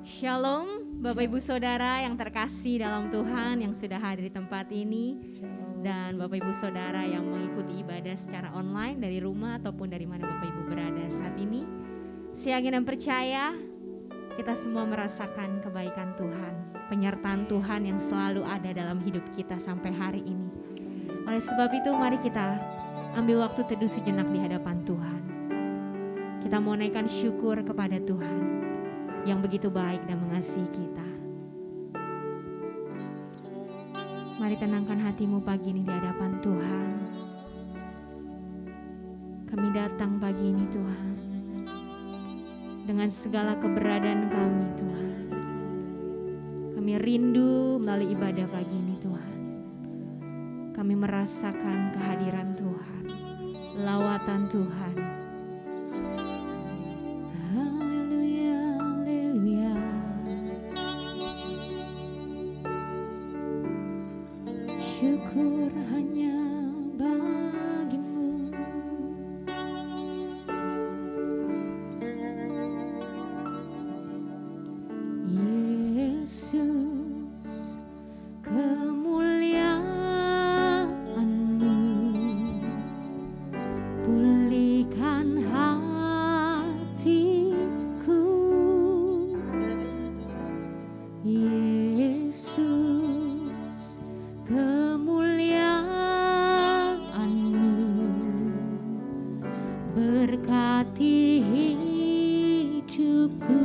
Shalom Bapak Ibu Saudara yang terkasih dalam Tuhan yang sudah hadir di tempat ini, dan Bapak Ibu Saudara yang mengikuti ibadah secara online dari rumah ataupun dari mana Bapak Ibu berada saat ini. Saya yakin dan percaya kita semua merasakan kebaikan Tuhan, penyertaan Tuhan yang selalu ada dalam hidup kita sampai hari ini. Oleh sebab itu mari kita ambil waktu teduh sejenak di hadapan Tuhan. Kita mau naikkan syukur kepada Tuhan yang begitu baik dan mengasihi kita. Mari tenangkan hatimu pagi ini di hadapan Tuhan. Kami datang pagi ini Tuhan, dengan segala keberadaan kami Tuhan. Kami rindu melalui ibadah pagi ini Tuhan. Kami merasakan kehadiran Tuhan, lawatan Tuhan. Syukur hanya bagimu, Yesus, kemuliaan-Mu pulihkan hatiku, Yesus, kemuliaan-Mu berkati hidupku.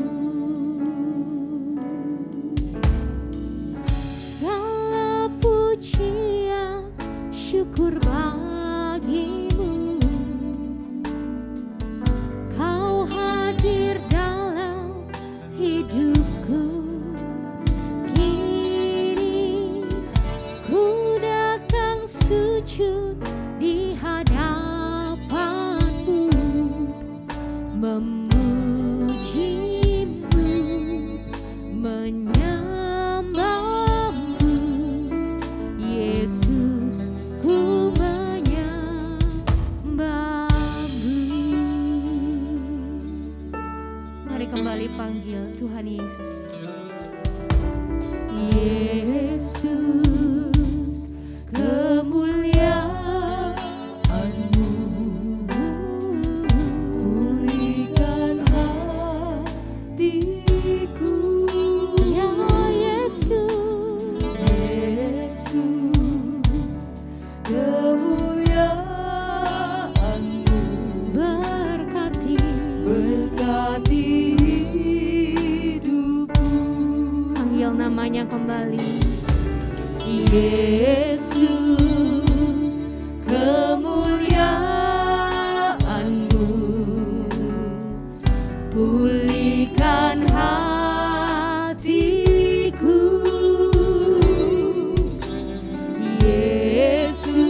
Segala pujian syukur bagimu, Kau hadir dalam hidupku. Sujud di hadapan-Mu, memuji-Mu, menyembah-Mu, Yesus, ku menyembah-Mu. Mari kembali panggil Tuhan Yesus. Yesus, kemuliaan-Mu pulihkan hatiku, ya Yesus, Yesus, kemuliaan-Mu berkati hidupku. Panggil namanya kembali. Yesus, kemuliaan-Mu pulihkan hatiku, Yesus,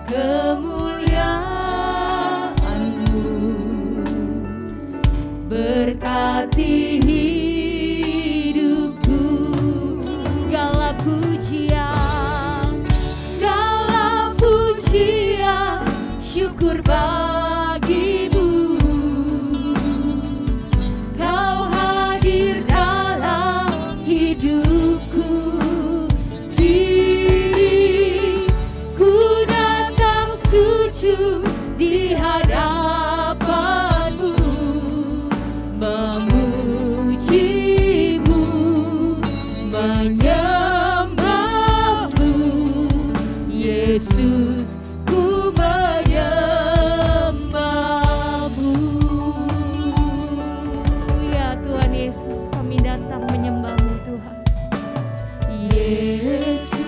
kemuliaan-Mu berkati syukur bagimu, Kau hadir dalam hidupku. Diriku datang sujud di hadapan-Mu, memuji-Mu, menyembah-Mu, Yesus, Yesus, kami datang menyembah-Mu Tuhan. Yesus,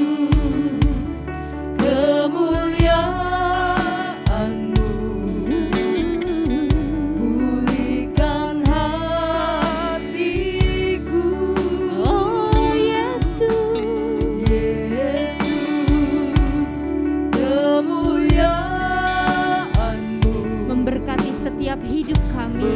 kemuliaan-Mu pulihkan hatiku, oh Yesus, Yesus, kemuliaan-Mu memberkati setiap hidup kami.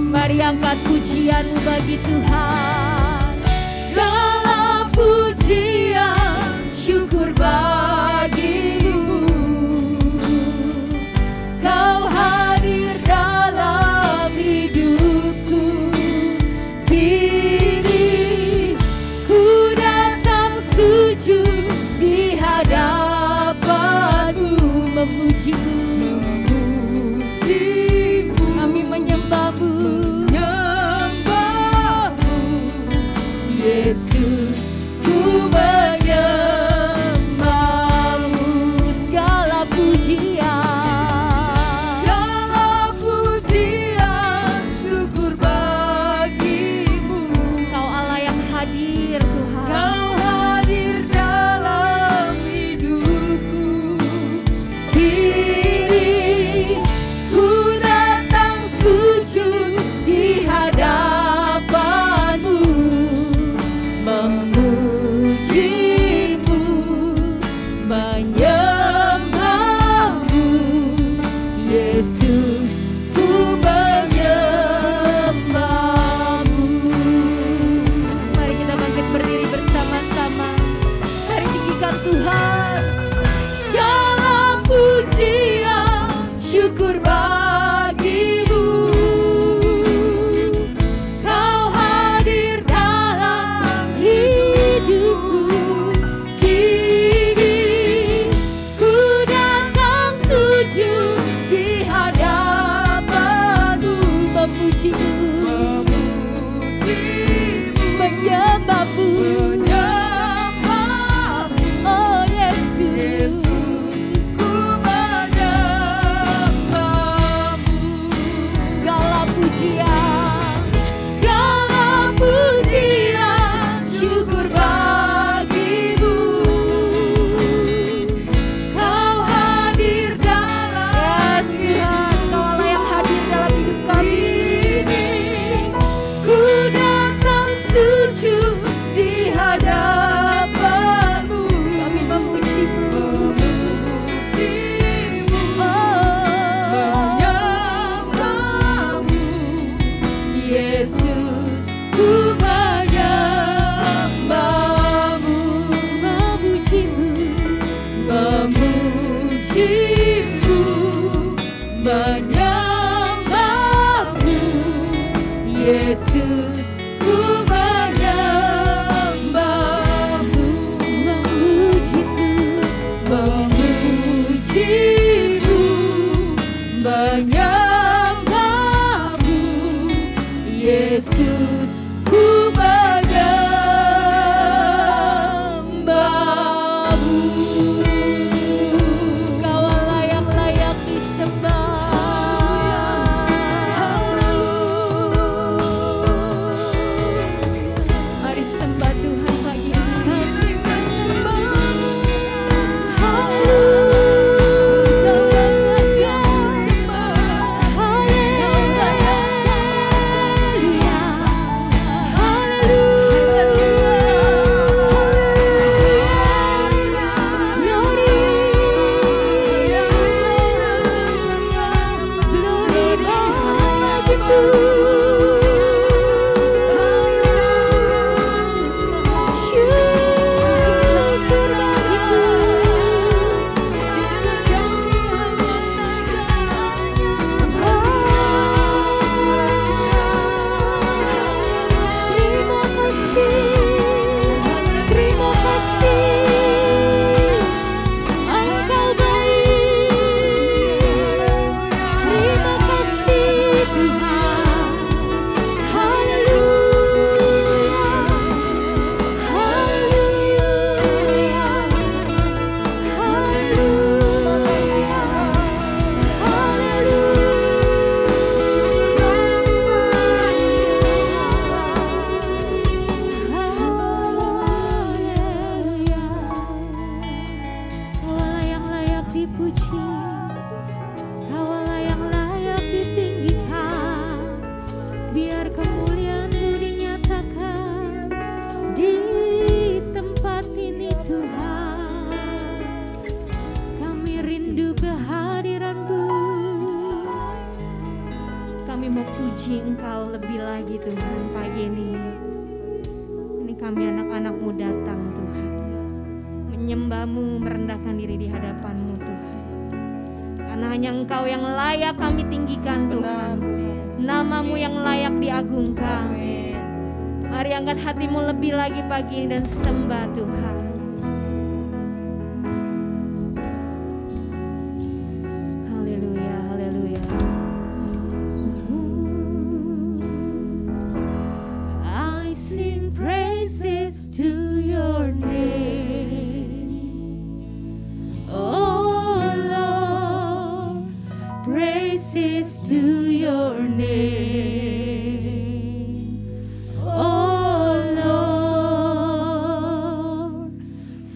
Mari angkat pujian-Mu bagi Tuhan. Segala pujian syukur bagimu, Kau hadir dalam Yesus, ku menyembah-Mu. Mari kita bangkit berdiri bersama-sama. Mari tinggikan Tuhan. Segala pujian, syukur bagi-Mu. Kau hadir dalam hidupku. Kini ku datang sujud di hadapan-Mu, memuji-Mu, menyembah-Mu. Oh Yesus, ku menyembah-Mu. Segala pujian, syukur bagi-Mu. Kau hadir dalam Tuhan, Kau yang hadir dalam hidup kami. ku datang sujud di hadapan-Mu. Kami memuji-Mu. Menyembah-Mu. Yesus, ku menyembah-Mu. Memuji-Mu. Memuji-Mu, menyembah-Mu. Yesus, ku menyembah-Mu. Memuji-Mu, menyembah-Mu. Yesus, ku menyembah-Mu. Kau Allah yang layak disembah. Mari sembah Tuhan pagi ini. Terima kasih, Engkau baik. Terima kasih Tuhan. Haleluya, haleluya, haleluya. Kau Allah yang layak dipuji, Kau Allah yang layak ditinggikan. Biar kemuliaan-Mu dinyatakan di tempat ini Tuhan. Kami rindu kehadiran-Mu. Kami mau puji Engkau lebih lagi Tuhan pagi ini. Ini kami anak-anak-Mu datang Tuhan, menyembah-Mu, merendahkan diri di hadapan-Mu Tuhan. Karena hanya Engkau yang layak kami tinggikan Tuhan. Nama-Mu yang layak diagungkan. Mari angkat hatimu lebih lagi pagi ini dan sembah Tuhan. Haleluya, haleluya. I sing praises to your name, oh Lord, praises to your name, oh Lord,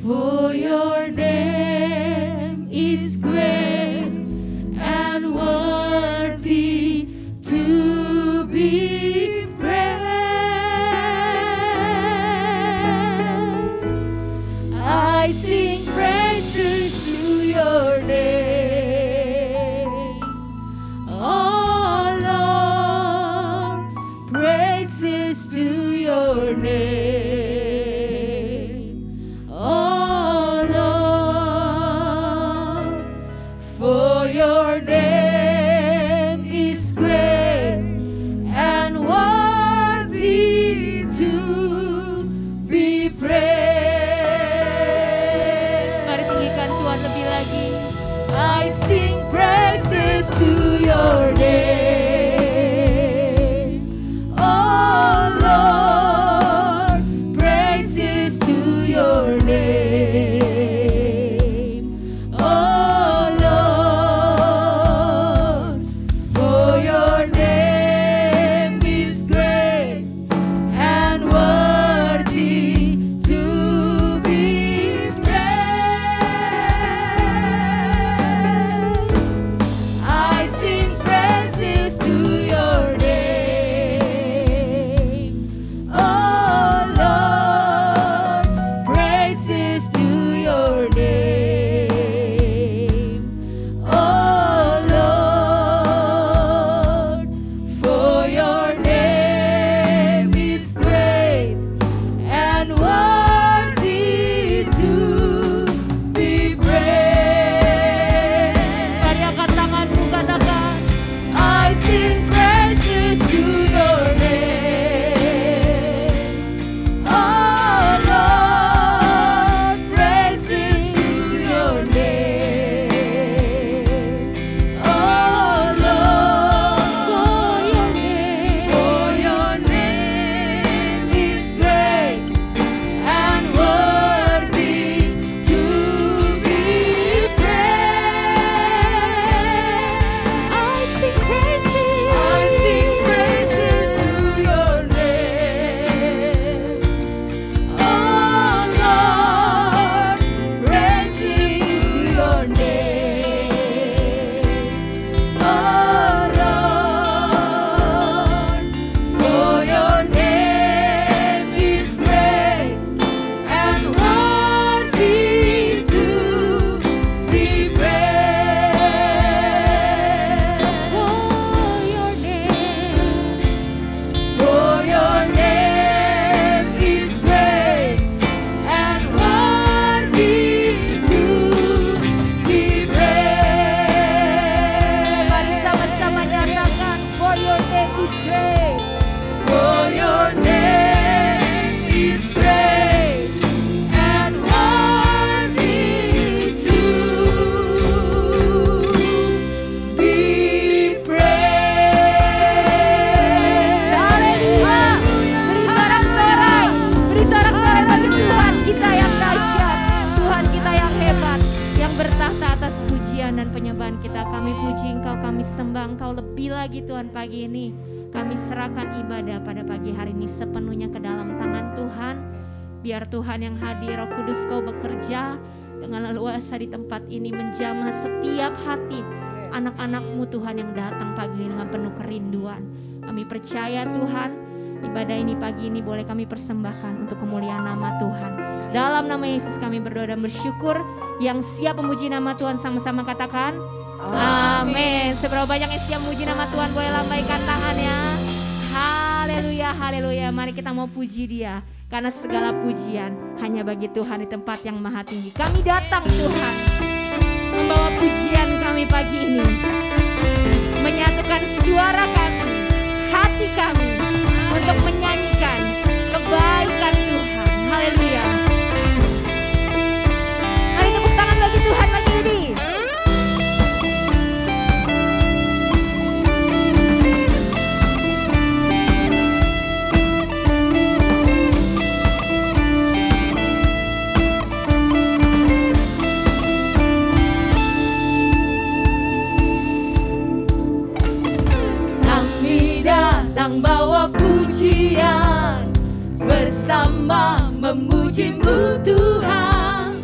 for your name is great and worthy to be praised. I sing praises to your name, Kami puji Engkau, kami sembah Engkau lebih lagi Tuhan pagi ini. Kami serahkan ibadah pada pagi hari ini sepenuhnya ke dalam tangan Tuhan. Biar Tuhan yang hadir, Roh Kudus Kau bekerja dengan leluasa di tempat ini, menjamah setiap hati anak-anak-Mu Tuhan yang datang pagi ini dengan penuh kerinduan. Kami percaya Tuhan, ibadah ini pagi ini boleh kami persembahkan untuk kemuliaan nama Tuhan. Dalam nama Yesus kami berdoa dan bersyukur. Yang siap memuji nama Tuhan sama-sama katakan amin. Seberapa banyak yang siap memuji nama Tuhan boleh lambaikan tangannya. Haleluya, haleluya. Mari kita mau puji Dia. Karena segala pujian hanya bagi Tuhan di tempat yang maha tinggi. Kami datang Tuhan, membawa pujian kami pagi ini, menyatukan suara kami, hati kami, untuk menyanyikan kebaikan Tuhan. Haleluya. Mari tepuk tangan bagi Tuhan pagi ini. Bawa pujian bersama memuji-Mu Tuhan,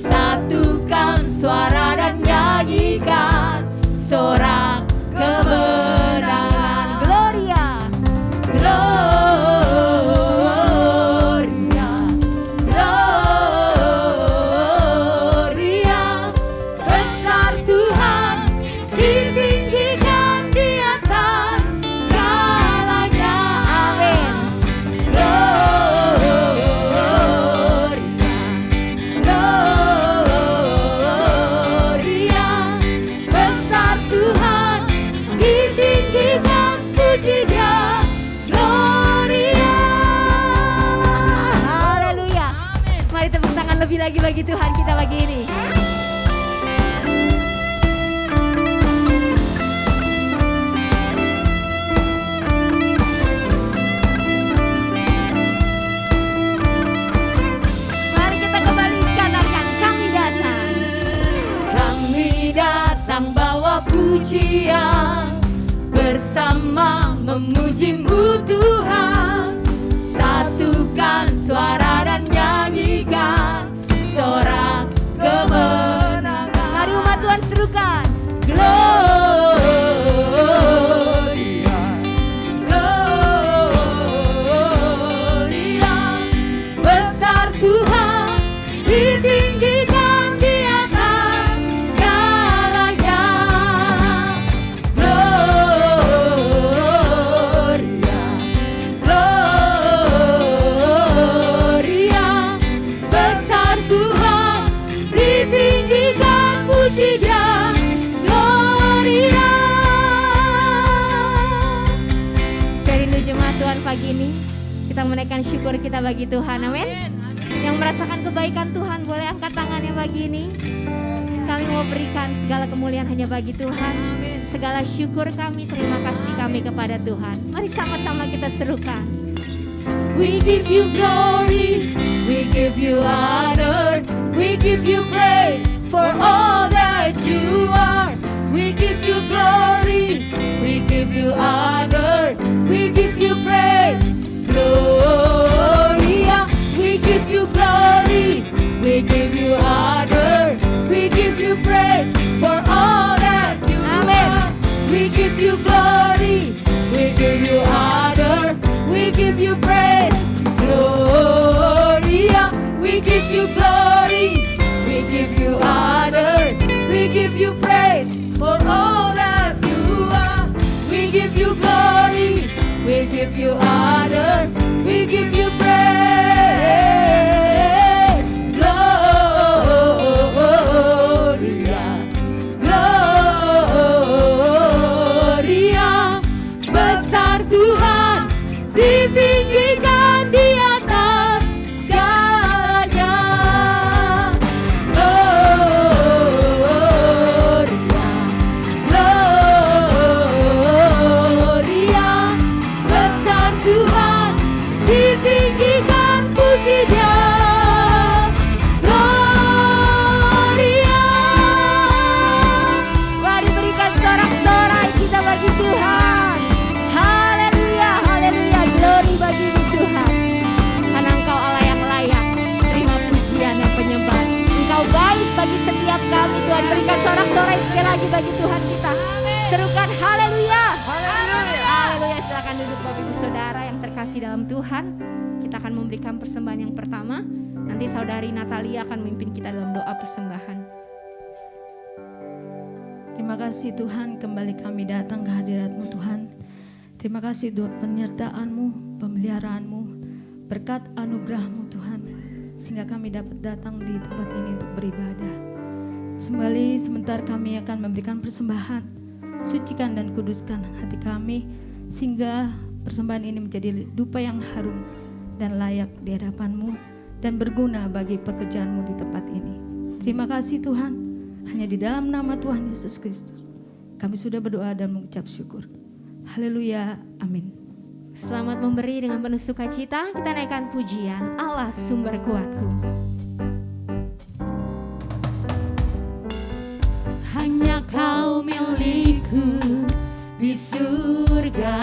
satukan suara dan nyanyikan sorak kemenangan. Gloria, Gloria, Gloria. Besar Tuhan, ditinggikan di atas segalanya. Amin. Gloria, Gloria. Besar Tuhan, ditinggikan, puji Dia. Gloria. Haleluya. Mari tepuk tangan lebih lagi bagi Tuhan kita pagi ini. Mari kita kembali katakan kami datang. Kami datang bawa pujian bersama memuji-Mu Tuhan, satukan suara dan nyanyikan sorak kemenangan. Mari umat Tuhan serukan. Gloria, Gloria. Besar Tuhan, ditinggikan di atas segalanya. Gloria, Gloria. Besar Tuhan, ditinggikan, puji Dia. Gloria. Saya rindu jemaat Tuhan pagi ini, kita menaikkan syukur kita bagi Tuhan, amin. Yang merasakan kebaikan Tuhan boleh angkat tangannya pagi ini. Kami mau berikan segala kemuliaan hanya bagi Tuhan. Segala syukur kami, terima kasih kami kepada Tuhan. Mari sama-sama kita serukan. We give You glory, we give You honor, we give You praise for all that You are. We give You glory, we give You honor, we give You praise. Gloria, we give You glory, we give You honor, we give You praise for all that You are. We give You glory, we give You honor, we give You praise. Gloria, we give You glory, we give You honor, we give You praise for all that You are. We give You glory, we give You honor, we give You praise. Gloria, Gloria. Besar Tuhan, ditinggikan di atas segalanya. Gloria, Gloria. katakan haleluya. Haleluya. Silakan duduk Bapak Ibu Saudara yang terkasih dalam Tuhan. Kita akan memberikan persembahan yang pertama. Nanti Saudari Natalia akan memimpin kita dalam doa persembahan. Terima kasih Tuhan, kembali kami datang ke hadirat-Mu Tuhan. Terima kasih penyertaan-Mu, pemeliharaanmu, berkat anugerah-Mu Tuhan, sehingga kami dapat datang di tempat ini untuk beribadah. Kembali sebentar kami akan memberikan persembahan, sucikan dan kuduskan hati kami, sehingga persembahan ini menjadi dupa yang harum dan layak di hadapan-Mu dan berguna bagi pekerjaan-Mu di tempat ini. Terima kasih Tuhan, hanya di dalam nama Tuhan Yesus Kristus kami sudah berdoa dan mengucap syukur. Haleluya, amin. Selamat memberi dengan penuh sukacita. Kita naikkan pujian Allah sumber kuatku. Hanya Kau milikku di surga,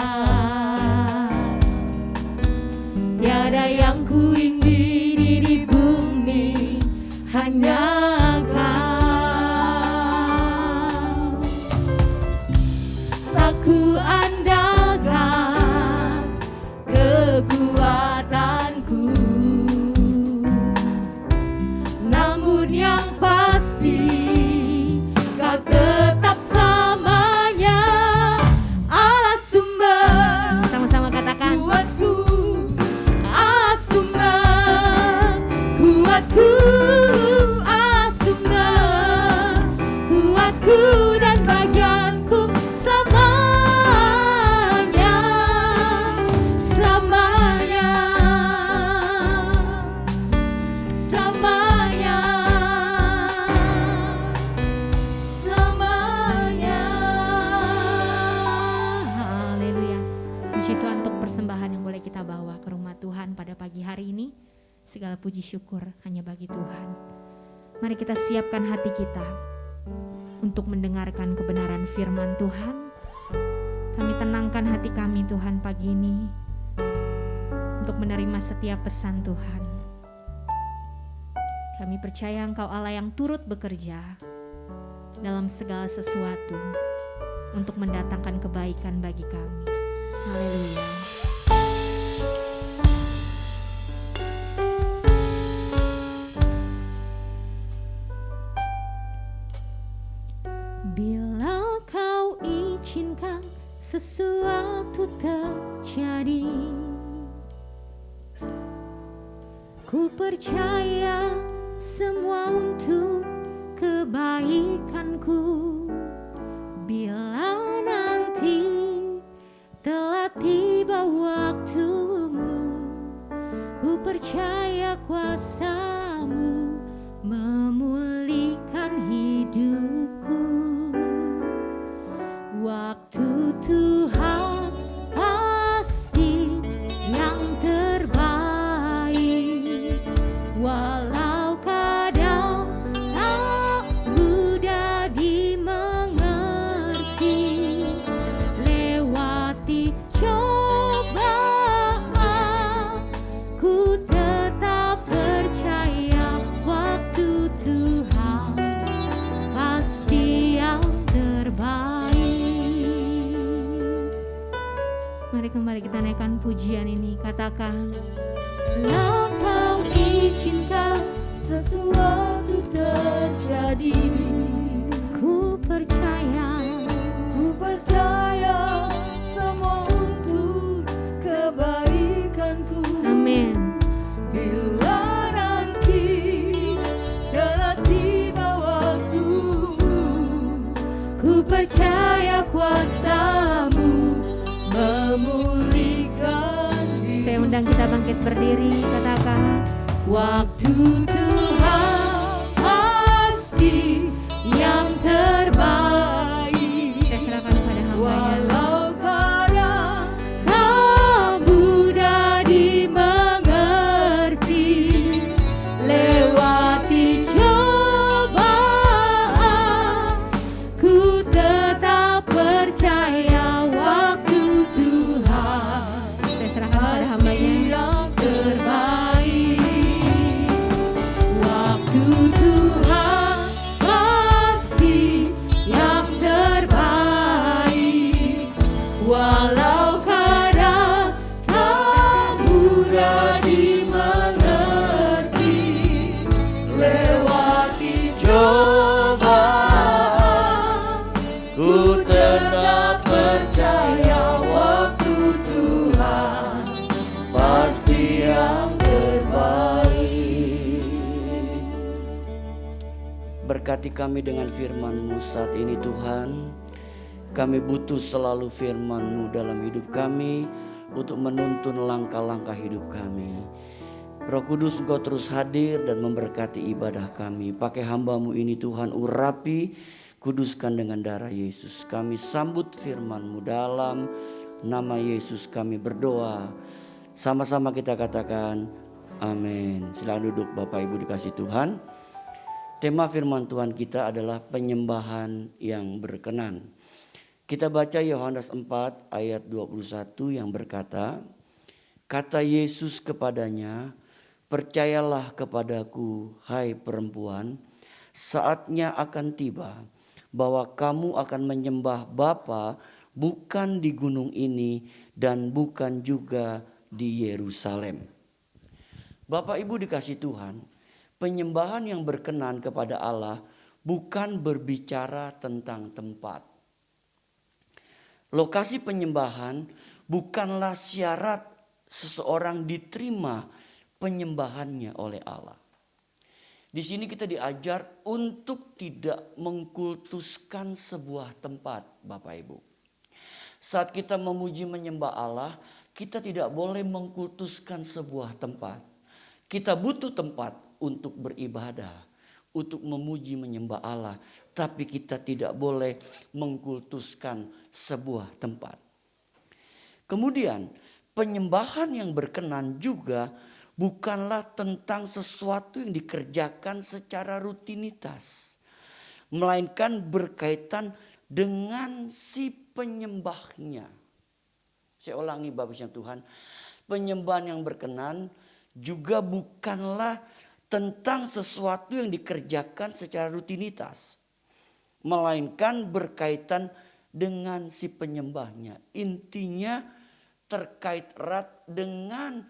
tiada yang ku ingini di bumi, hanya Kau. Tak ku andalkan kekuatanku, namun yang pasti Kau tetap selamanya Allah sumber. Sama-sama katakan Kuatku, Allah sumber kuatku, Allah sumber kuatku dan bagianku selamanya, selamanya, selamanya, selamanya. haleluya. Puji Tuhan untuk persembahan yang boleh kita bawa ke rumah Tuhan pada pagi hari ini. Segala puji syukur hanya bagi Tuhan. Mari kita siapkan hati kita untuk mendengarkan kebenaran firman Tuhan. Kami tenangkan hati kami Tuhan pagi ini untuk menerima setiap pesan Tuhan. Kami percaya Engkau Allah yang turut bekerja dalam segala sesuatu untuk mendatangkan kebaikan bagi kami. Haleluya. Bila Kau izinkan sesuatu terjadi, ku percaya semua untuk kebaikanku. Bila nanti telah tiba waktumu, ku percaya kuasa-Mu memulihkan hidupku. Waktu Tuhan pasti yang terbaik, walau kadang tak mudah dimengerti. Lewati cobaan, ku tetap percaya waktu Tuhan pasti yang terbaik. Mari kembali kita naikkan pujian ini. Katakan Bila Kau izinkan sesuatu terjadi, ku percaya semua untuk kebaikanku. amin. Bila nanti telah tiba waktu, ku percaya kuasa-Mu memulihkan hidupku. Saya undang kita bangkit berdiri. Katakan Waktu Tuhan pasti yang terbaik, saya serahkan kepada hamba-Nya. walau kadang tak mudah dimengerti. Lewati cobaan, ku tetap percaya waktu Tuhan Saya serahkan kepada hamba-Nya. yang terbaik. berkati kami dengan firman-Mu saat ini Tuhan. Kami butuh selalu firman-Mu dalam hidup kami untuk menuntun langkah-langkah hidup kami. Roh Kudus, Engkau terus hadir dan memberkati ibadah kami. Pakai hamba-Mu ini Tuhan, urapi, kuduskan dengan darah Yesus. Kami sambut firman-Mu dalam nama Yesus kami berdoa. Sama-sama kita katakan amin. Silakan duduk Bapak Ibu dikasih Tuhan. Tema firman Tuhan kita adalah penyembahan yang berkenan. Kita baca Yohanes 4 ayat 21 yang berkata, kata Yesus kepadanya, percayalah kepadaku hai perempuan, saatnya akan tiba bahwa kamu akan menyembah Bapa bukan di gunung ini dan bukan juga di Yerusalem. Bapak Ibu dikasih Tuhan, penyembahan yang berkenan kepada Allah bukan berbicara tentang tempat. Lokasi penyembahan bukanlah syarat seseorang diterima penyembahannya oleh Allah. Di sini kita diajar untuk tidak mengkultuskan sebuah tempat, Bapak Ibu. Saat kita memuji menyembah Allah, kita tidak boleh mengkultuskan sebuah tempat. Kita butuh tempat untuk beribadah, untuk memuji menyembah Allah. Tapi kita tidak boleh mengkultuskan sebuah tempat. Kemudian penyembahan yang berkenan juga bukanlah tentang sesuatu yang dikerjakan secara rutinitas. Melainkan berkaitan dengan si penyembahnya. Saya ulangi Bapak Ibu Tuhan. Penyembahan yang berkenan juga bukanlah tentang sesuatu yang dikerjakan secara rutinitas. Melainkan berkaitan dengan si penyembahnya. Intinya terkait erat dengan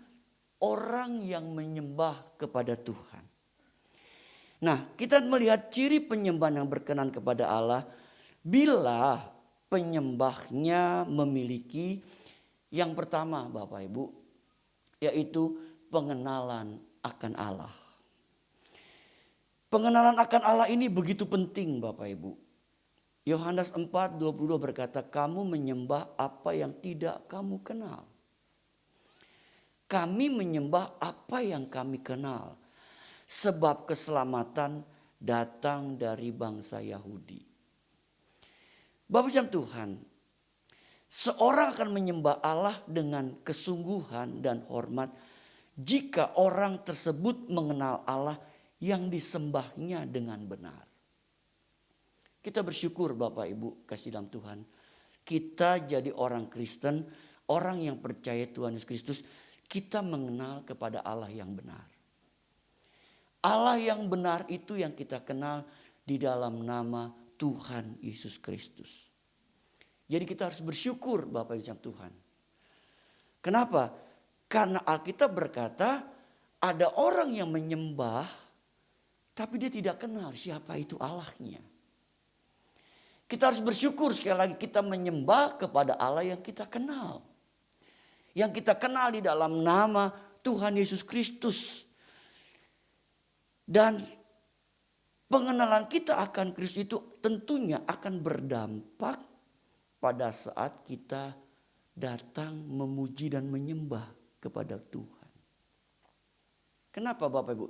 orang yang menyembah kepada Tuhan. Nah, kita melihat ciri penyembahan yang berkenan kepada Allah bila penyembahnya memiliki yang pertama Bapak Ibu, yaitu pengenalan akan Allah. Pengenalan akan Allah ini begitu penting Bapak Ibu. Yohanes 4:22 berkata, kamu menyembah apa yang tidak kamu kenal. Kami menyembah apa yang kami kenal. Sebab keselamatan datang dari bangsa Yahudi. Bapak Ibu Tuhan, seorang akan menyembah Allah dengan kesungguhan dan hormat jika orang tersebut mengenal Allah yang disembahnya dengan benar. Kita bersyukur Bapak Ibu kasih dalam Tuhan. Kita jadi orang Kristen, orang yang percaya Tuhan Yesus Kristus, kita mengenal kepada Allah yang benar. Allah yang benar itu yang kita kenal di dalam nama Tuhan Yesus Kristus. Jadi kita harus bersyukur Bapak Ibu Tuhan. Kenapa? Karena Alkitab berkata ada orang yang menyembah tapi dia tidak kenal siapa itu Allahnya. Kita harus bersyukur sekali lagi kita menyembah kepada Allah yang kita kenal. Yang kita kenal di dalam nama Tuhan Yesus Kristus. Dan pengenalan kita akan Kristus itu tentunya akan berdampak pada saat kita datang memuji dan menyembah kepada Tuhan. Kenapa Bapak Ibu?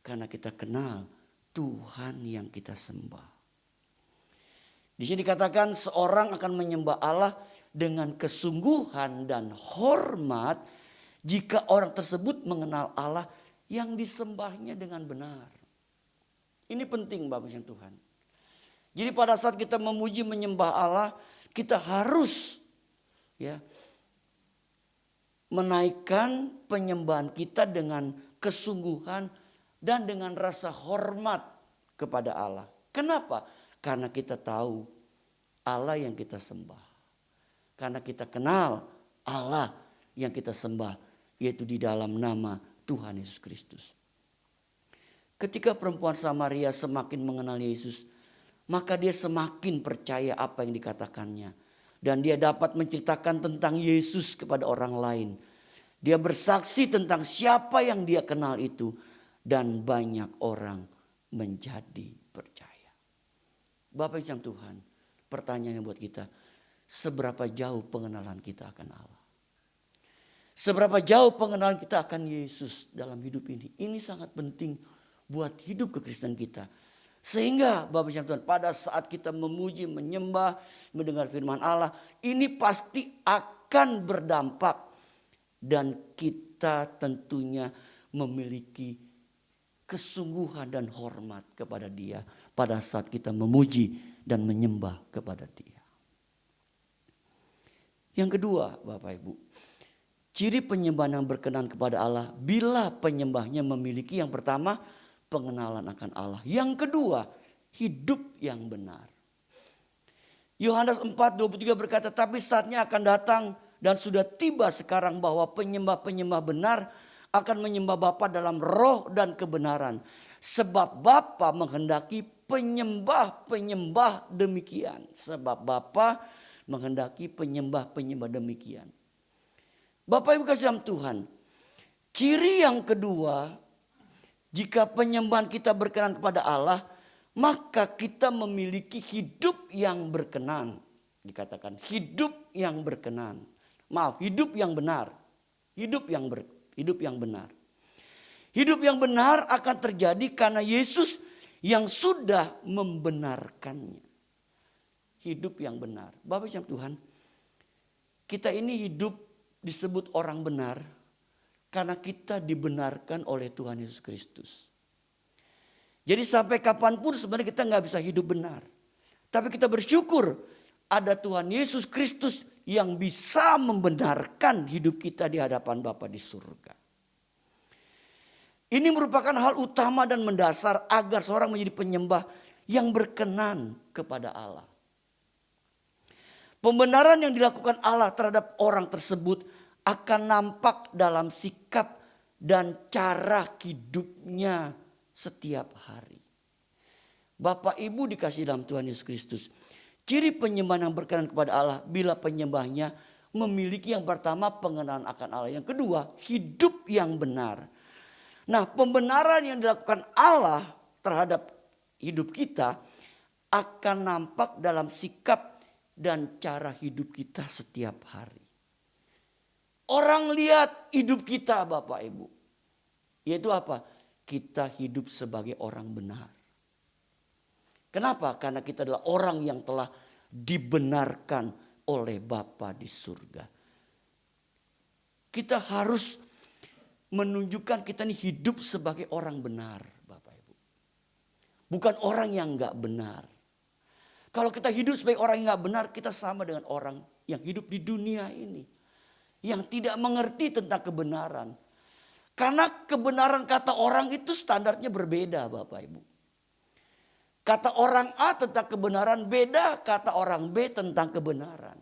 Karena kita kenal Tuhan yang kita sembah. Di sini dikatakan seorang akan menyembah Allah dengan kesungguhan dan hormat jika orang tersebut mengenal Allah yang disembahnya dengan benar. Ini penting Bapak Ibu Tuhan. Jadi pada saat kita memuji menyembah Allah, kita harus menaikkan penyembahan kita dengan kesungguhan dan dengan rasa hormat kepada Allah. Kenapa? Karena kita tahu Allah yang kita sembah. Karena kita kenal Allah yang kita sembah, yaitu di dalam nama Tuhan Yesus Kristus. Ketika perempuan Samaria semakin mengenal Yesus, maka dia semakin percaya apa yang dikatakannya. Dan dia dapat menceritakan tentang Yesus kepada orang lain. Dia bersaksi tentang siapa yang dia kenal itu. Dan banyak orang menjadi percaya. Bapak Ibu Tuhan, pertanyaannya buat kita, seberapa jauh pengenalan kita akan Allah? Seberapa jauh pengenalan kita akan Yesus dalam hidup ini? Ini sangat penting buat hidup kekristenan kita. Sehingga Bapak Ibu Tuhan, pada saat kita memuji, menyembah, mendengar firman Allah, ini pasti akan berdampak. Dan kita tentunya memiliki kesungguhan dan hormat kepada Dia pada saat kita memuji dan menyembah kepada Dia. Yang kedua, Bapak Ibu, ciri penyembahan yang berkenan kepada Allah bila penyembahnya memiliki yang pertama pengenalan akan Allah. Yang kedua, hidup yang benar. Yohanes 4:23 berkata, tapi saatnya akan datang dan sudah tiba sekarang bahwa penyembah-penyembah benar akan menyembah Bapa dalam roh dan kebenaran. Sebab Bapa menghendaki penyembah-penyembah demikian. Sebab Bapa menghendaki penyembah-penyembah demikian. Bapak Ibu kasih dalam Tuhan, ciri yang kedua, jika penyembahan kita berkenan kepada Allah, maka kita memiliki hidup yang berkenan. Dikatakan hidup yang berkenan. Maaf, hidup yang benar. Hidup yang benar. Hidup yang benar akan terjadi karena Yesus yang sudah membenarkannya. Hidup yang benar. Bapak Ibu Tuhan, kita ini hidup disebut orang benar karena kita dibenarkan oleh Tuhan Yesus Kristus. Jadi sampai kapanpun sebenarnya kita nggak bisa hidup benar. Tapi kita bersyukur ada Tuhan Yesus Kristus yang bisa membenarkan hidup kita di hadapan Bapa di surga. Ini merupakan hal utama dan mendasar agar seorang menjadi penyembah yang berkenan kepada Allah. Pembenaran yang dilakukan Allah terhadap orang tersebut akan nampak dalam sikap dan cara hidupnya setiap hari. Bapak Ibu dikasih dalam Tuhan Yesus Kristus. Ciri penyembahan yang berkenan kepada Allah bila penyembahnya memiliki yang pertama pengenalan akan Allah. Yang kedua, hidup yang benar. Nah, pembenaran yang dilakukan Allah terhadap hidup kita akan nampak dalam sikap dan cara hidup kita setiap hari. Orang lihat hidup kita Bapak Ibu. Yaitu apa? Kita hidup sebagai orang benar. Kenapa? Karena kita adalah orang yang telah dibenarkan oleh Bapa di surga. Kita harus menunjukkan kita ini hidup sebagai orang benar Bapak Ibu. Bukan orang yang enggak benar. Kalau kita hidup sebagai orang yang enggak benar, kita sama dengan orang yang hidup di dunia ini. Yang tidak mengerti tentang kebenaran. Karena kebenaran kata orang itu standarnya berbeda Bapak Ibu. Kata orang A tentang kebenaran beda kata orang B tentang kebenaran.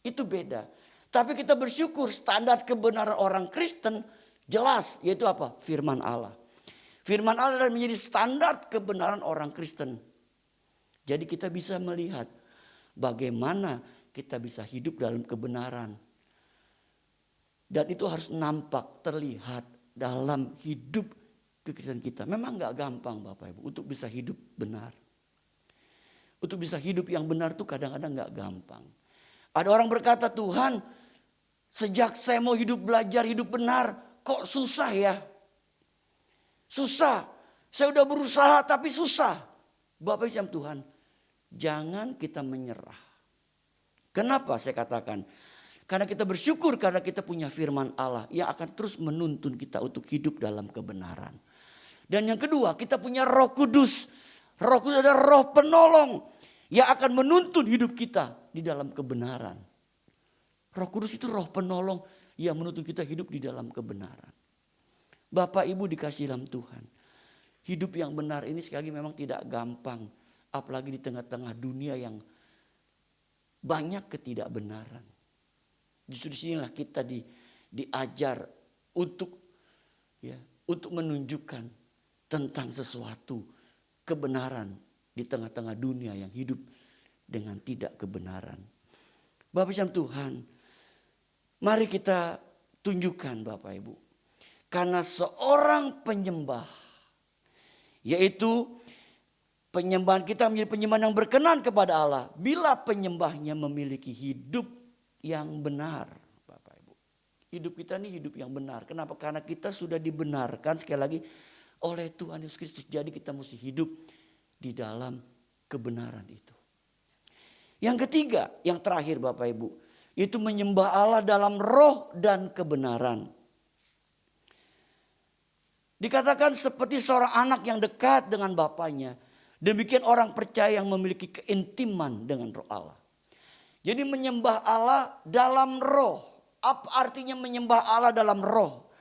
Itu beda. Tapi kita bersyukur standar kebenaran orang Kristen jelas, yaitu apa? Firman Allah. Firman Allah menjadi standar kebenaran orang Kristen. Jadi kita bisa melihat bagaimana kita bisa hidup dalam kebenaran. Dan itu harus nampak, terlihat dalam hidup kekristenan kita. Memang gak gampang Bapak Ibu untuk bisa hidup benar. Untuk bisa hidup yang benar tuh kadang-kadang gak gampang. Ada orang berkata, Tuhan sejak saya mau hidup belajar hidup benar kok susah ya. Susah. Saya udah berusaha tapi susah. Bapak Ibu Tuhan, jangan kita menyerah. Kenapa saya katakan? Karena kita bersyukur karena kita punya firman Allah yang akan terus menuntun kita untuk hidup dalam kebenaran. Dan yang kedua, kita punya Roh Kudus. Roh Kudus adalah roh penolong yang akan menuntun hidup kita di dalam kebenaran. Roh Kudus itu roh penolong yang menuntun kita hidup di dalam kebenaran. Bapak Ibu dikasih dalam Tuhan. Hidup yang benar ini sekali lagi memang tidak gampang. Apalagi di tengah-tengah dunia yang banyak ketidakbenaran. Justru disinilah kita diajar untuk menunjukkan tentang sesuatu kebenaran di tengah-tengah dunia yang hidup dengan tidak kebenaran. Bapak Ibu Tuhan, mari kita tunjukkan Bapak Ibu. Karena seorang penyembah, yaitu Penyembahan kita menjadi penyembahan yang berkenan kepada Allah bila penyembahnya memiliki hidup yang benar. Bapak Ibu, hidup kita ini hidup yang benar. Kenapa? Karena kita sudah dibenarkan sekali lagi oleh Tuhan Yesus Kristus. Jadi kita mesti hidup di dalam kebenaran itu. Yang ketiga, yang terakhir Bapak Ibu, itu menyembah Allah dalam roh dan kebenaran. Dikatakan seperti seorang anak yang dekat dengan bapaknya. Demikian orang percaya yang memiliki keintiman dengan roh Allah. Jadi menyembah Allah dalam roh. Apa artinya menyembah Allah dalam roh?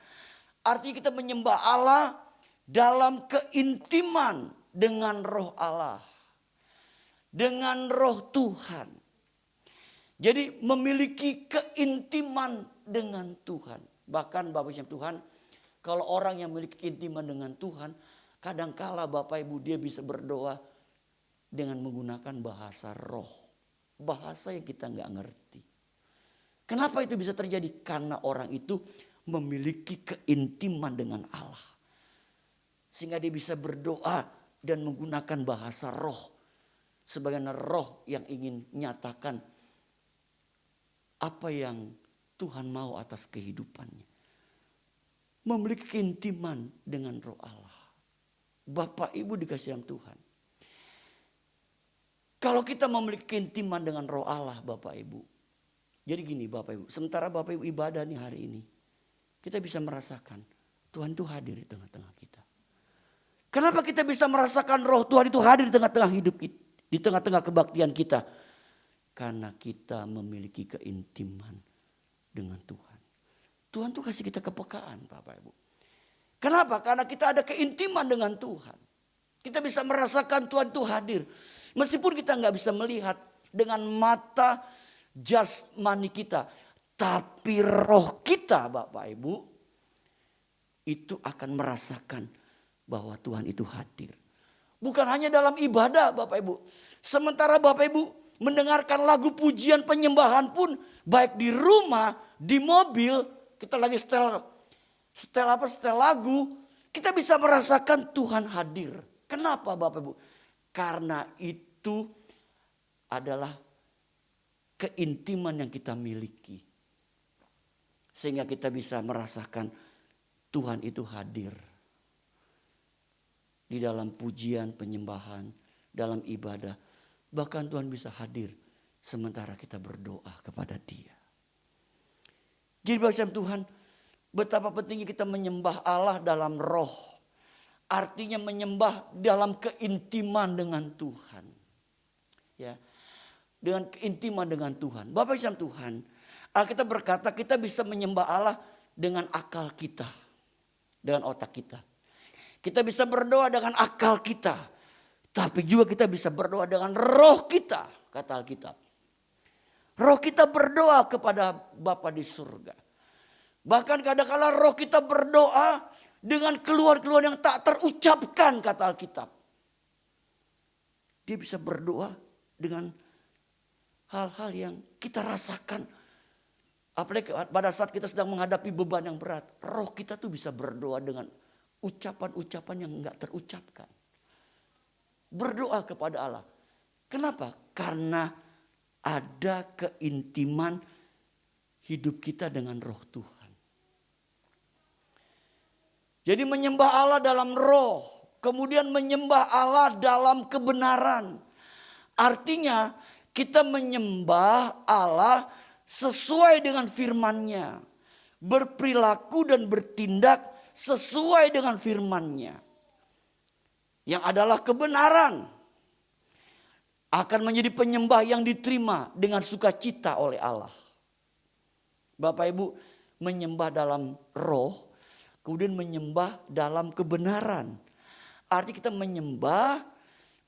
Artinya kita menyembah Allah dalam keintiman dengan roh Allah. Dengan roh Tuhan. Jadi memiliki keintiman dengan Tuhan. Bahkan Bapak Ibu Tuhan, kalau orang yang memiliki keintiman dengan Tuhan, kadangkala Bapak Ibu dia bisa berdoa dengan menggunakan bahasa roh. Bahasa yang kita nggak ngerti. Kenapa itu bisa terjadi? Karena orang itu memiliki keintiman dengan Allah. Sehingga dia bisa berdoa dan menggunakan bahasa roh. Sebagaimana roh yang ingin nyatakan apa yang Tuhan mau atas kehidupannya. Memiliki keintiman dengan roh Allah. Bapak Ibu dikasihi Tuhan. Kalau kita memiliki keintiman dengan roh Allah Bapak Ibu. Jadi gini Bapak Ibu. Sementara Bapak Ibu ibadah nih hari ini. Kita bisa merasakan Tuhan itu hadir di tengah-tengah kita. Kenapa kita bisa merasakan roh Tuhan itu hadir di tengah-tengah hidup kita. Di tengah-tengah kebaktian kita. Karena kita memiliki keintiman dengan Tuhan. Tuhan tuh kasih kita kepekaan Bapak Ibu. Kenapa? Karena kita ada keintiman dengan Tuhan. Kita bisa merasakan Tuhan itu hadir. Meskipun kita nggak bisa melihat dengan mata jasmani kita. Tapi roh kita Bapak Ibu. Itu akan merasakan bahwa Tuhan itu hadir. Bukan hanya dalam ibadah Bapak Ibu. Sementara Bapak Ibu mendengarkan lagu pujian penyembahan pun. Baik di rumah, di mobil. Kita lagi setel lagu, kita bisa merasakan Tuhan hadir. Kenapa Bapak Ibu? Karena itu adalah keintiman yang kita miliki. Sehingga kita bisa merasakan Tuhan itu hadir. Di dalam pujian, penyembahan, dalam ibadah. Bahkan Tuhan bisa hadir sementara kita berdoa kepada Dia. Jadi bagi Tuhan, betapa pentingnya kita menyembah Allah dalam roh. Artinya menyembah dalam keintiman dengan Tuhan. Ya, dengan keintiman dengan Tuhan. Bapak Ibu Tuhan, Alkitab berkata kita bisa menyembah Allah dengan akal kita. Dengan otak kita. Kita bisa berdoa dengan akal kita. Tapi juga kita bisa berdoa dengan roh kita, kata Alkitab. Roh kita berdoa kepada Bapa di surga. Bahkan kadang-kala roh kita berdoa dengan keluhan-keluhan yang tak terucapkan, kata Alkitab. Dia bisa berdoa dengan hal-hal yang kita rasakan. Apalagi pada saat kita sedang menghadapi beban yang berat. Roh kita tuh bisa berdoa dengan ucapan-ucapan yang enggak terucapkan. Berdoa kepada Allah. Kenapa? Karena ada keintiman hidup kita dengan roh Tuhan. Jadi menyembah Allah dalam roh. Kemudian menyembah Allah dalam kebenaran. Artinya kita menyembah Allah sesuai dengan firman-Nya. Berperilaku dan bertindak sesuai dengan firman-Nya. Yang adalah kebenaran. Akan menjadi penyembah yang diterima dengan sukacita oleh Allah. Bapak Ibu menyembah dalam roh. Kemudian menyembah dalam kebenaran. Arti kita menyembah,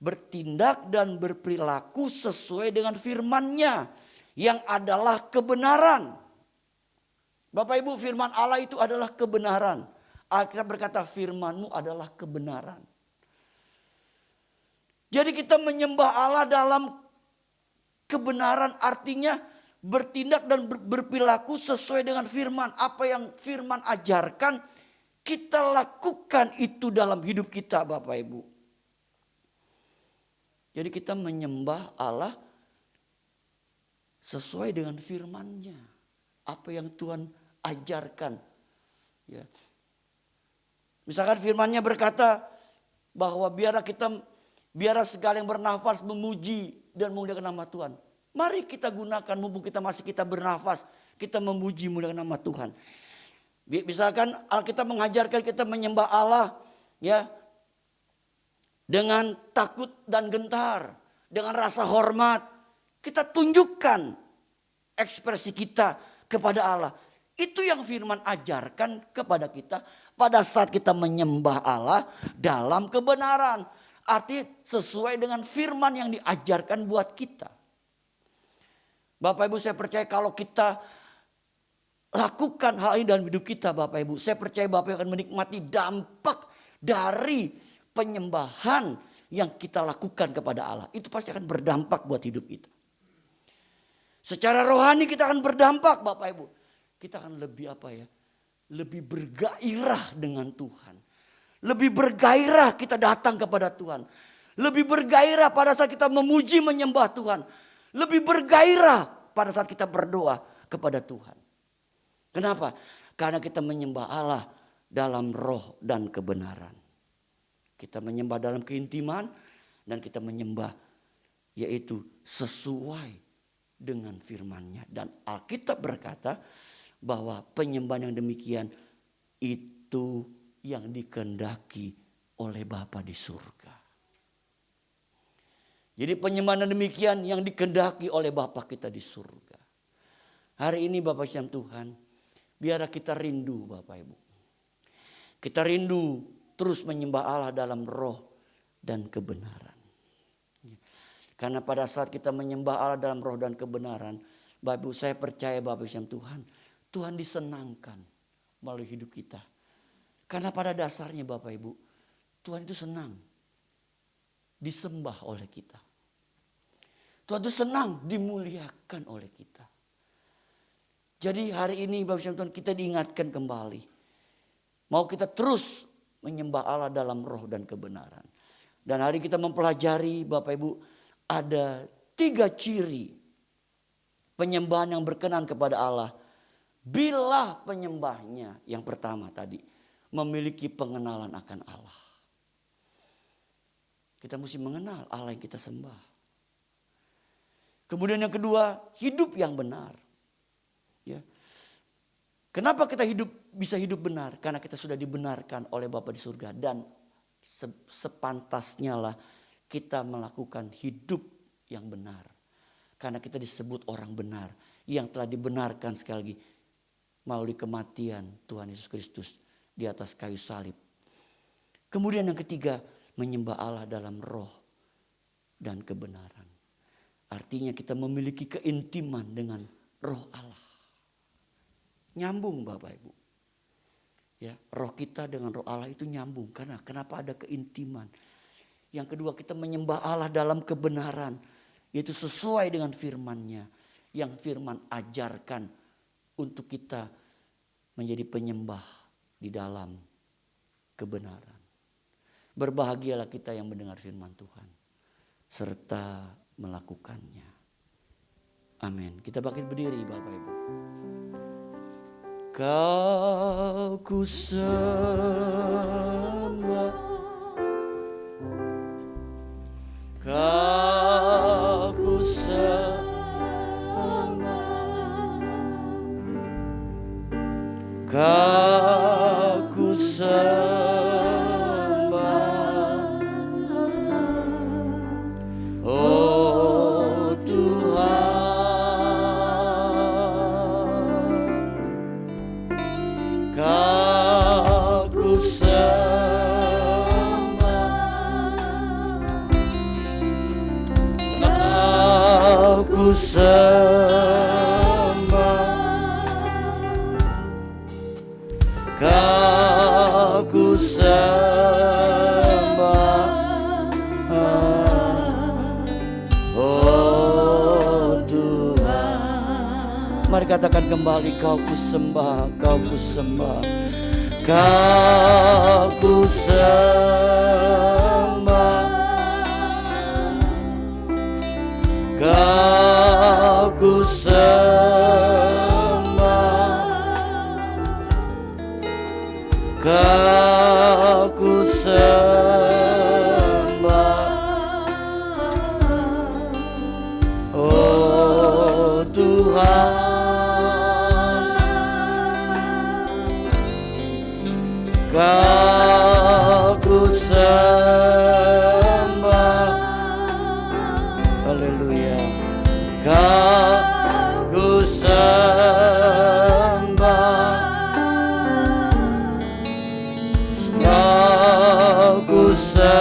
bertindak dan berperilaku sesuai dengan firman-Nya. Yang adalah kebenaran. Bapak Ibu firman Allah itu adalah kebenaran. Alkitab berkata firman-Mu adalah kebenaran. Jadi kita menyembah Allah dalam kebenaran artinya bertindak dan berperilaku sesuai dengan firman. Apa yang firman ajarkan kita lakukan itu dalam hidup kita Bapak Ibu. Jadi kita menyembah Allah sesuai dengan firman-Nya. Apa yang Tuhan ajarkan. Ya. Misalkan firman-Nya berkata bahwa biarlah segala yang bernafas memuji dan memuliakan nama Tuhan. Mari kita gunakan mumpung kita bernafas, kita memuji memuliakan nama Tuhan. Misalkan Alkitab mengajarkan kita menyembah Allah ya dengan takut dan gentar, dengan rasa hormat. Kita tunjukkan ekspresi kita kepada Allah. Itu yang firman ajarkan kepada kita pada saat kita menyembah Allah dalam kebenaran. Artinya sesuai dengan firman yang diajarkan buat kita. Bapak Ibu, saya percaya kalau kita lakukan hal ini dalam hidup kita Bapak Ibu, saya percaya Bapak Ibu akan menikmati dampak dari penyembahan yang kita lakukan kepada Allah. Itu pasti akan berdampak buat hidup kita. Secara rohani kita akan berdampak Bapak Ibu. Kita akan lebih lebih bergairah dengan Tuhan. Lebih bergairah kita datang kepada Tuhan. Lebih bergairah pada saat kita memuji menyembah Tuhan. Lebih bergairah pada saat kita berdoa kepada Tuhan. Kenapa? Karena kita menyembah Allah dalam roh dan kebenaran. Kita menyembah dalam keintiman dan kita menyembah yaitu sesuai dengan firman-Nya. Dan Alkitab berkata bahwa penyembahan yang demikian itu yang dikehendaki oleh Bapa di surga. Jadi penyembahan demikian yang dikehendaki oleh Bapa kita di surga. Hari ini Bapak Syam Tuhan, biarlah kita rindu Bapak Ibu. Kita rindu terus menyembah Allah dalam roh dan kebenaran. Karena pada saat kita menyembah Allah dalam roh dan kebenaran, Bapak Ibu, saya percaya Bapak Syam Tuhan, Tuhan disenangkan melalui hidup kita. Karena pada dasarnya Bapak Ibu, Tuhan itu senang disembah oleh kita. Tuhan itu senang dimuliakan oleh kita. Jadi hari ini Bapak Syam Tuhan kita diingatkan kembali. Mau kita terus menyembah Allah dalam roh dan kebenaran. Dan hari kita mempelajari Bapak Ibu ada 3 ciri penyembahan yang berkenan kepada Allah. Bila penyembahnya yang pertama tadi memiliki pengenalan akan Allah. Kita mesti mengenal Allah yang kita sembah. Kemudian yang kedua, hidup yang benar. Ya. Kenapa kita bisa hidup benar? Karena kita sudah dibenarkan oleh Bapa di surga. Dan sepantasnya lah kita melakukan hidup yang benar. Karena kita disebut orang benar. Yang telah dibenarkan sekali lagi melalui kematian Tuhan Yesus Kristus di atas kayu salib. Kemudian yang ketiga, menyembah Allah dalam roh dan kebenaran. Artinya kita memiliki keintiman dengan roh Allah. Nyambung Bapak Ibu. Ya, roh kita dengan roh Allah itu nyambung. Karena kenapa ada keintiman? Yang kedua, kita menyembah Allah dalam kebenaran. Yaitu sesuai dengan firman-Nya. Yang firman ajarkan untuk kita menjadi penyembah di dalam kebenaran. Berbahagialah kita yang mendengar firman Tuhan. Serta melakukannya. Amin. Kita bangkit berdiri Bapak Ibu. Kau ku sembah, Kau ku sembah, Kau ku sembah, oh Tuhan, Kau ku sembah, Kau ku sembah, Kau ku sembah, oh Tuhan. Mari katakan kembali, Kau ku sembah, Kau ku sembah, Kau ku sembah, Kau ku sembah, Kau ku sembah, oh Tuhan. Kau ku sembah, haleluya. Kau ku sembah, Kau ku sembah,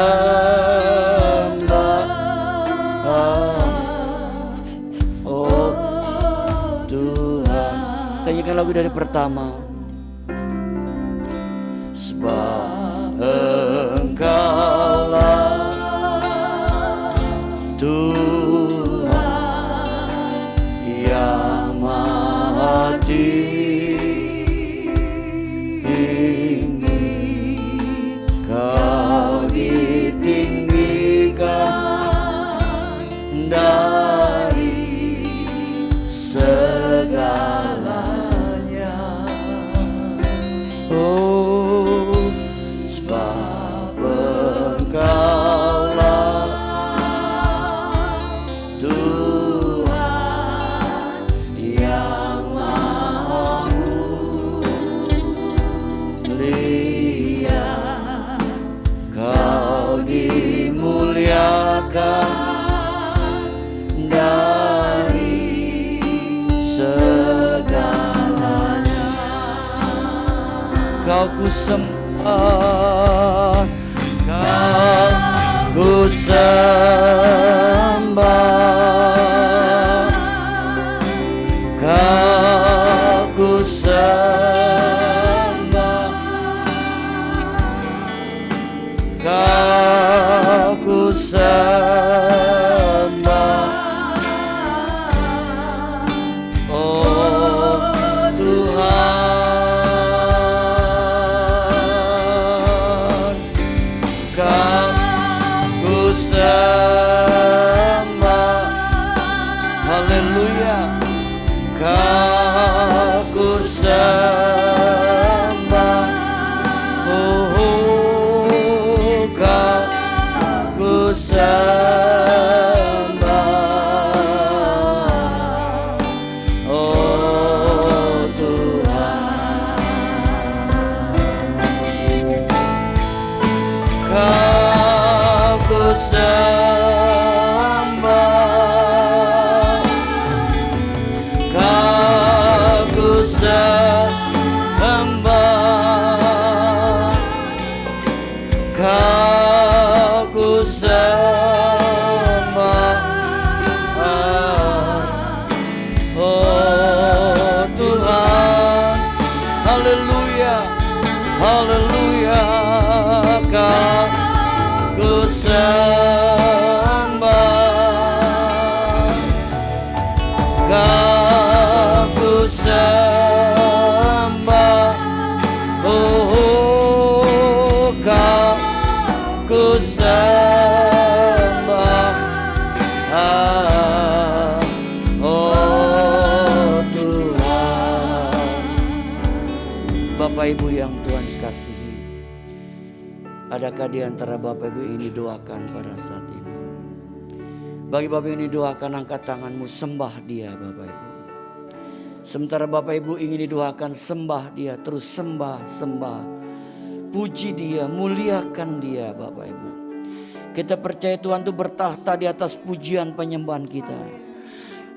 oh Tuhan. Nyanyikan lagu dari pertama. Sebab Engkaulah Tuhan yang Maha tinggi, Kau ditinggikan dari segalanya. Oh, sebab Engkaulah Tuhan yang Maha mulia, Kau dimuliakan dari segalanya. Kau ku sembah, Kau ku sembah, Kau ku sembah, Kau ku sembah, oh Tuhan. Kau ku sembah, haleluya. Kau ku sembah, oh Kau ku sembah, oh Tuhan. Kau ku sembah, Kau ku sembah, Kau ku sembah, oh Tuhan. Haleluya, haleluya. Kau ku sembah, Kau ku sembah, oh Kau ku sembah, oh Tuhan. Bapak Ibu yang Tuhan kasihi, adakah di antara Bapak Ibu ini doakan pada saat ini? Bagi Bapak ini doakan, angkat tanganmu, sembah dia Bapak Ibu. Sementara Bapak Ibu ingin didoakan, sembah dia, terus sembah. Puji dia, muliakan dia Bapak Ibu. Kita percaya Tuhan itu bertahta di atas pujian penyembahan kita.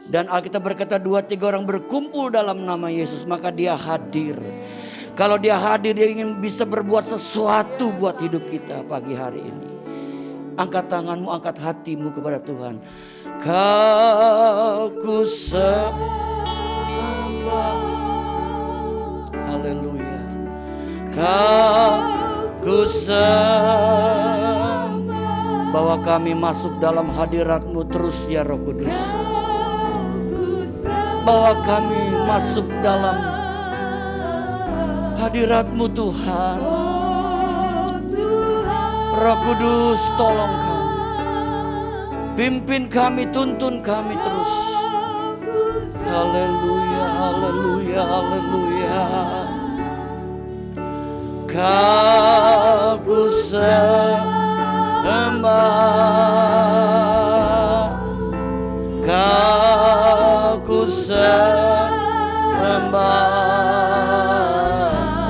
Dan Alkitab berkata 2-3 orang berkumpul dalam nama Yesus, maka dia hadir. Kalau dia hadir, dia ingin bisa berbuat sesuatu buat hidup kita pagi hari ini. Angkat tanganmu, angkat hatimu kepada Tuhan. Kau ku sembah, haleluya. Kau ku sembah, bahwa kami masuk dalam hadirat-Mu terus ya Roh Kudus. Bahwa kami masuk dalam hadirat-Mu Tuhan. Roh Kudus tolong kami. Pimpin kami, tuntun kami terus. Haleluya, haleluya, haleluya. Kau ku sembah, Kau ku sembah.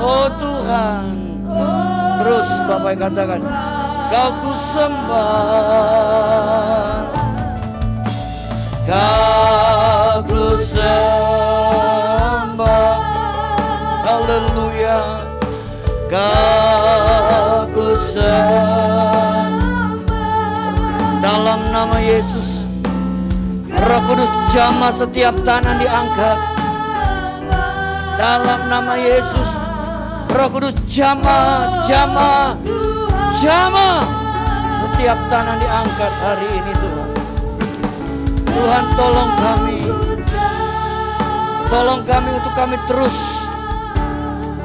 Oh Tuhan, terus Bapak katakan, Kau ku sembah, Kau ku sembah. Haleluya, Kau ku sembah. Dalam nama Yesus, Roh Kudus jamah setiap tangan diangkat. Dalam nama Yesus, Roh Kudus jamah setiap tangan diangkat hari ini Tuhan. Tuhan tolong kami untuk kami terus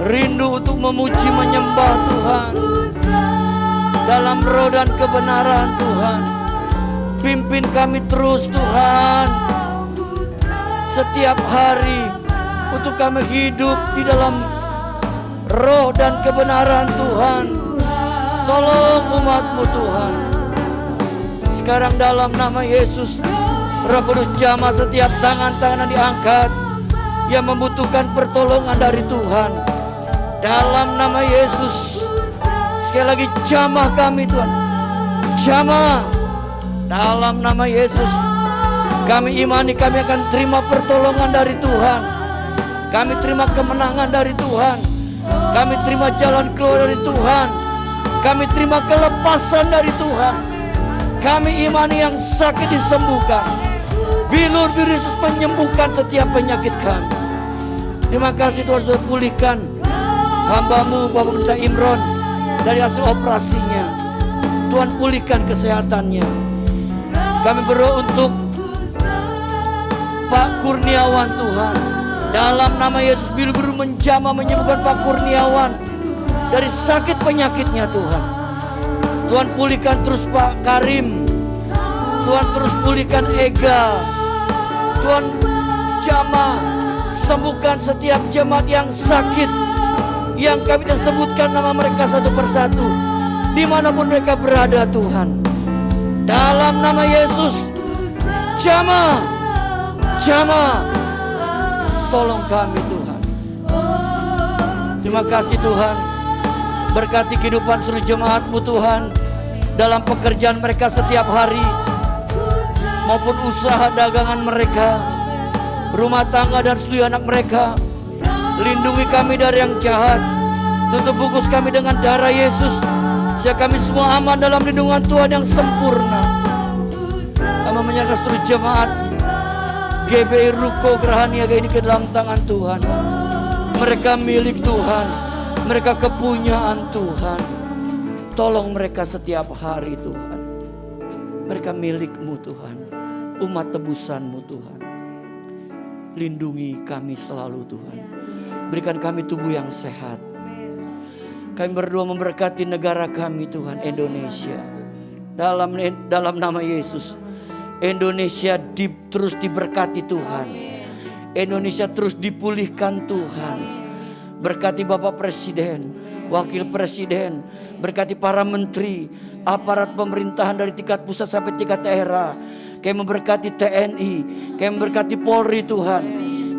rindu untuk memuji menyembah Tuhan dalam roh dan kebenaran Tuhan. Pimpin kami terus Tuhan, setiap hari untuk kami hidup di dalam roh dan kebenaran Tuhan. Tolong umat-Mu Tuhan. Sekarang dalam nama Yesus, Roh Kudus jamah setiap tangan-tangan yang diangkat yang membutuhkan pertolongan dari Tuhan. Dalam nama Yesus, sekali lagi jamah kami Tuhan, jamah. Dalam nama Yesus, kami imani kami akan terima pertolongan dari Tuhan. Kami terima kemenangan dari Tuhan. Kami terima jalan keluar dari Tuhan. Kami terima kelepasan dari Tuhan. Kami imani yang sakit disembuhkan. Bilur-bilur Yesus menyembuhkan setiap penyakit kami. Terima kasih Tuhan sudah pulihkan hamba-Mu Bapak Pendeta Imron dari hasil operasinya. Tuhan pulihkan kesehatannya. Kami berdoa untuk Pak Kurniawan Tuhan. Dalam nama Yesus, bilur-bilur menjamah menyembuhkan Pak Kurniawan dari sakit penyakitnya Tuhan. Tuhan pulihkan terus Pak Karim. Tuhan terus pulihkan Ega. Tuhan jamah sembuhkan setiap jemaat yang sakit, yang kami sebutkan nama mereka satu persatu, dimanapun mereka berada Tuhan. Dalam nama Yesus, jamah, tolong kami Tuhan. Terima kasih Tuhan. Berkati kehidupan seluruh jemaat-Mu Tuhan, dalam pekerjaan mereka setiap hari, maupun usaha dagangan mereka, rumah tangga dan seluruh anak mereka. Lindungi kami dari yang jahat. Tutup bungkus kami dengan darah Yesus, sehingga kami semua aman dalam lindungan Tuhan yang sempurna. Kami menyerahkan seluruh jemaat GBI Ruko Gerahaniaga ini ke dalam tangan Tuhan. Mereka milik Tuhan, mereka kepunyaan Tuhan. Tolong mereka setiap hari Tuhan. Mereka milik-Mu Tuhan, umat tebusan-Mu Tuhan. Lindungi kami selalu Tuhan. Berikan kami tubuh yang sehat. Kami berdoa memberkati negara kami Tuhan, Indonesia. Dalam nama Yesus, Indonesia terus diberkati Tuhan. Indonesia terus dipulihkan Tuhan. Berkati Bapak Presiden, Wakil Presiden, berkati para menteri, aparat pemerintahan dari tingkat pusat sampai tingkat daerah. Kami memberkati TNI, kami memberkati Polri Tuhan.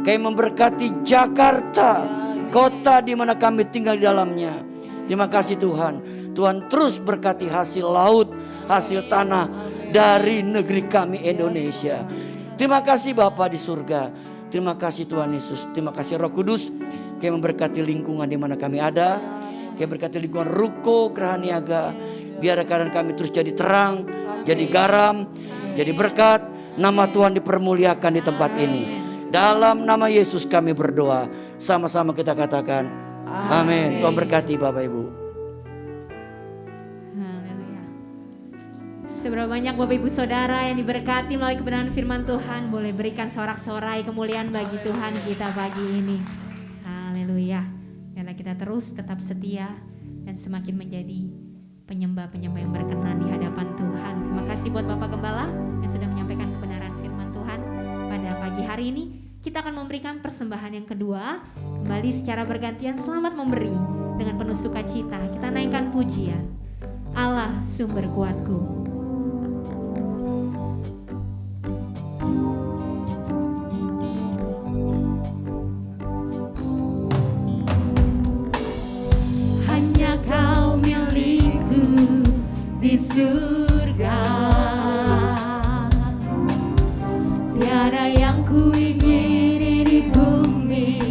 Kami memberkati Jakarta, kota di mana kami tinggal di dalamnya. Terima kasih Tuhan. Tuhan terus berkati hasil laut, hasil tanah dari negeri kami Indonesia. Terima kasih Bapa di surga. Terima kasih Tuhan Yesus. Terima kasih Roh Kudus. Kami memberkati lingkungan di mana kami ada. Kami berkati lingkungan Ruko Gerahaniaga. Biar keadaan kami terus jadi terang, jadi garam, jadi berkat. Nama Tuhan dipermuliakan di tempat ini. Dalam nama Yesus kami berdoa. Sama-sama kita katakan amin. Tuhan berkati Bapak Ibu. Haleluya. Seberapa banyak Bapak Ibu Saudara yang diberkati melalui kebenaran firman Tuhan, boleh berikan sorak-sorai kemuliaan bagi Tuhan kita pagi ini. Haleluya. Biarlah kita terus tetap setia dan semakin menjadi penyembah-penyembah yang berkenan di hadapan Tuhan. Terima kasih buat Bapak Gembala yang sudah menyampaikan kebenaran firman Tuhan pada pagi hari ini. Kita akan memberikan persembahan yang kedua, kembali secara bergantian selamat memberi dengan penuh sukacita. Kita naikkan pujian, Allah sumber kuatku. Hanya Kau milikku di surga, tiada yang ku ingini di bumi,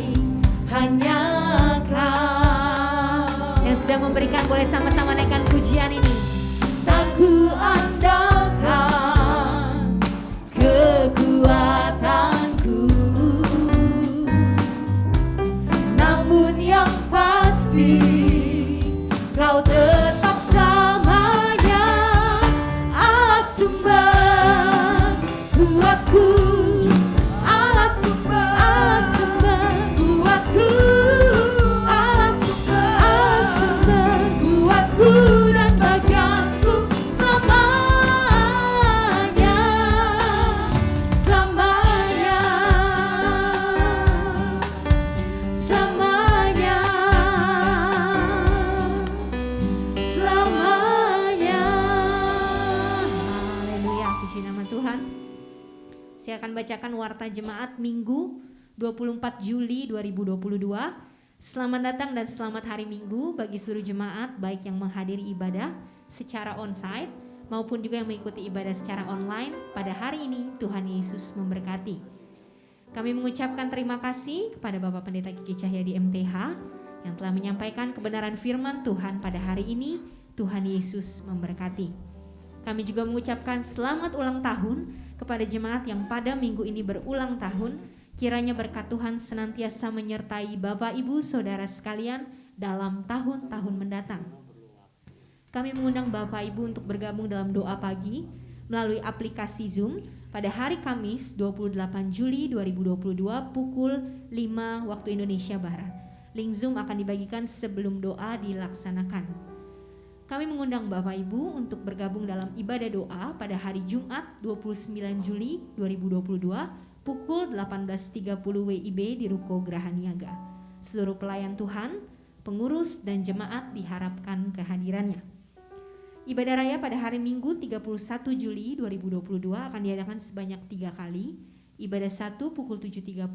hanya Kau. Yang sudah memberikan boleh sama-sama naikkan pujian ini. Tak ku andalkan kekuatanku, namun yang pasti Kau tetap samanya, Allah sumber kuatku, Allah sumber kuatku, Allah sumber kuatku dan bagianku selamanya, selamanya, selamanya, selamanya. Haleluya, puji nama Tuhan. Saya akan bacakan warta jemaat Minggu 24 Juli 2022. Selamat datang dan selamat hari Minggu bagi seluruh jemaat, baik yang menghadiri ibadah secara onsite maupun juga yang mengikuti ibadah secara online. Pada hari ini Tuhan Yesus memberkati. Kami mengucapkan terima kasih kepada Bapak Pendeta Kiki Cahyadi MTH yang telah menyampaikan kebenaran firman Tuhan pada hari ini. Tuhan Yesus memberkati. Kami juga mengucapkan selamat ulang tahun kepada jemaat yang pada minggu ini berulang tahun. Kiranya berkat Tuhan senantiasa menyertai Bapak Ibu Saudara sekalian dalam tahun-tahun mendatang. Kami mengundang Bapak Ibu untuk bergabung dalam doa pagi melalui aplikasi Zoom pada hari Kamis 28 Juli 2022 pukul 5 waktu Indonesia Barat. Link Zoom akan dibagikan sebelum doa dilaksanakan. Kami mengundang Bapak Ibu untuk bergabung dalam ibadah doa pada hari Jumat 29 Juli 2022 pukul 18.30 WIB di Ruko Geraha Niaga. Seluruh pelayan Tuhan, pengurus dan jemaat diharapkan kehadirannya. Ibadah raya pada hari Minggu 31 Juli 2022 akan diadakan sebanyak 3 kali. Ibadah 1 pukul 7.30,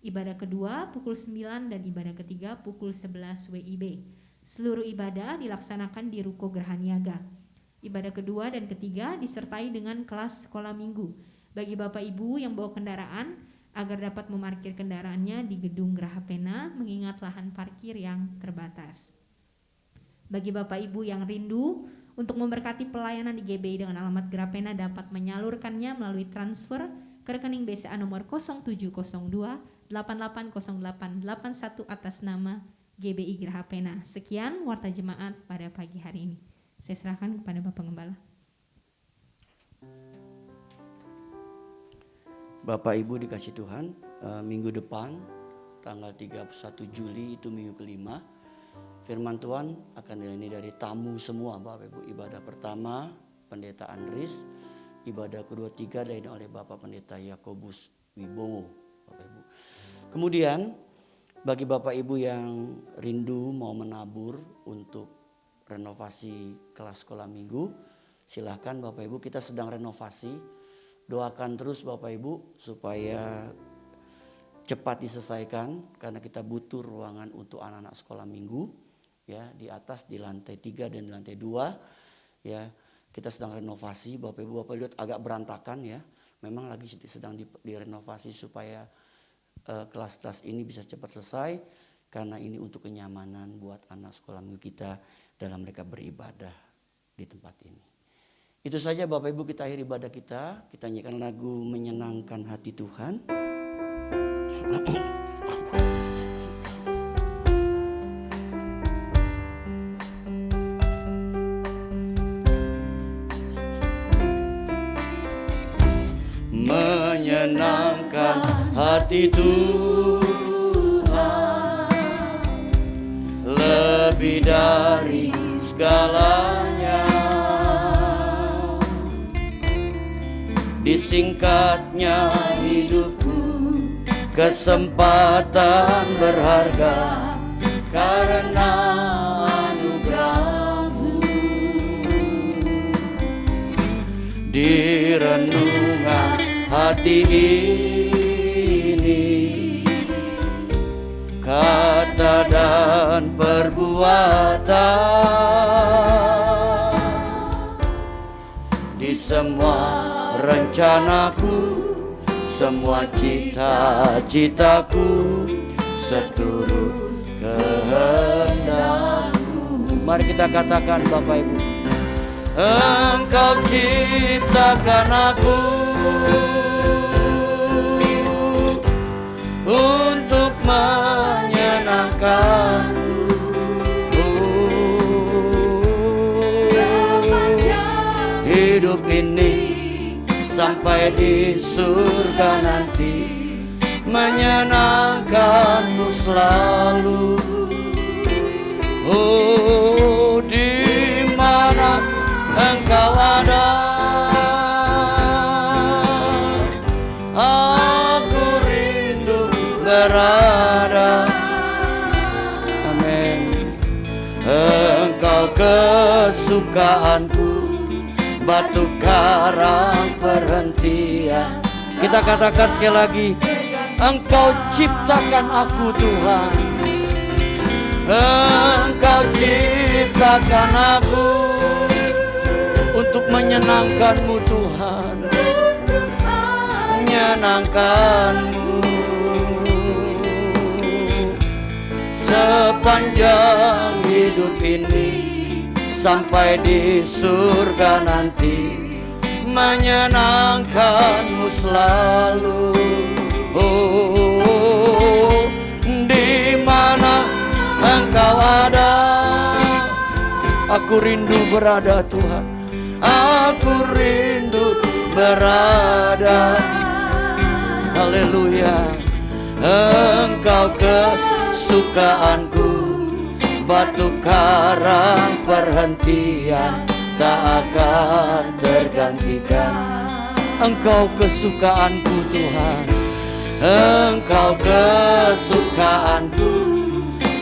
ibadah kedua pukul 9 dan ibadah ketiga pukul 11 WIB. Seluruh ibadah dilaksanakan di Ruko Geraha Niaga. Ibadah kedua dan ketiga disertai dengan kelas sekolah minggu bagi Bapak Ibu yang bawa kendaraan agar dapat memarkir kendaraannya di gedung Geraha Pena mengingat lahan parkir yang terbatas. Bagi Bapak Ibu yang rindu untuk memberkati pelayanan di GBI dengan alamat Geraha Pena dapat menyalurkannya melalui transfer ke rekening BCA nomor 0702 880881 atas nama GBI Geraha Pena. Sekian warta jemaat pada pagi hari ini. Saya serahkan kepada Bapak Gembala. Bapak Ibu dikasih Tuhan, minggu depan tanggal 31 Juli itu minggu kelima, firman Tuhan akan dilayani dari tamu semua Bapak Ibu. Ibadah pertama Pendeta Andris, ibadah kedua tiga dilayani oleh Bapak Pendeta Yakobus Wibowo Bapak Ibu. Kemudian bagi Bapak Ibu yang rindu mau menabur untuk renovasi kelas sekolah minggu, silahkan Bapak Ibu, kita sedang renovasi. Doakan terus Bapak Ibu supaya cepat diselesaikan karena kita butuh ruangan untuk anak-anak sekolah minggu ya, di atas di lantai 3 dan di lantai 2 ya. Kita sedang renovasi Bapak Ibu lihat agak berantakan ya. Memang lagi sedang direnovasi supaya kelas-kelas ini bisa cepat selesai karena ini untuk kenyamanan buat anak sekolah minggu kita dalam mereka beribadah di tempat ini. Itu saja Bapak Ibu, kita akhiri ibadah kita nyanyikan lagu menyenangkan hati Tuhan. Menyenangkan hati Tuhan lebih dari segala singkatnya hidupku, kesempatan berharga karena anugerah-Mu. Di renungan hati ini, kata dan perbuatan, di semua rencanaku, semua cita-citaku, seturut kehendak-Mu. Mari kita katakan Bapak Ibu, Engkau ciptakan aku untuk menyenangkan-Mu. Hidup ini sampai di surga nanti, menyenangkan-Mu selalu. Oh, di mana Engkau ada, aku rindu berada. Amin. Engkau kesukaanku, batu karang perhentian. Kita katakan sekali lagi, Engkau ciptakan aku Tuhan. Engkau ciptakan aku untuk menyenangkan-Mu Tuhan, menyenangkan-Mu. Sepanjang hidup ini sampai di surga nanti, menyenangkan-Mu selalu. Oh, di mana Engkau ada, aku rindu berada Tuhan, aku rindu berada. Haleluya. Engkau kesukaanku, batu karang perhentian, tak akan tergantikan. Engkau kesukaanku Tuhan, Engkau kesukaanku,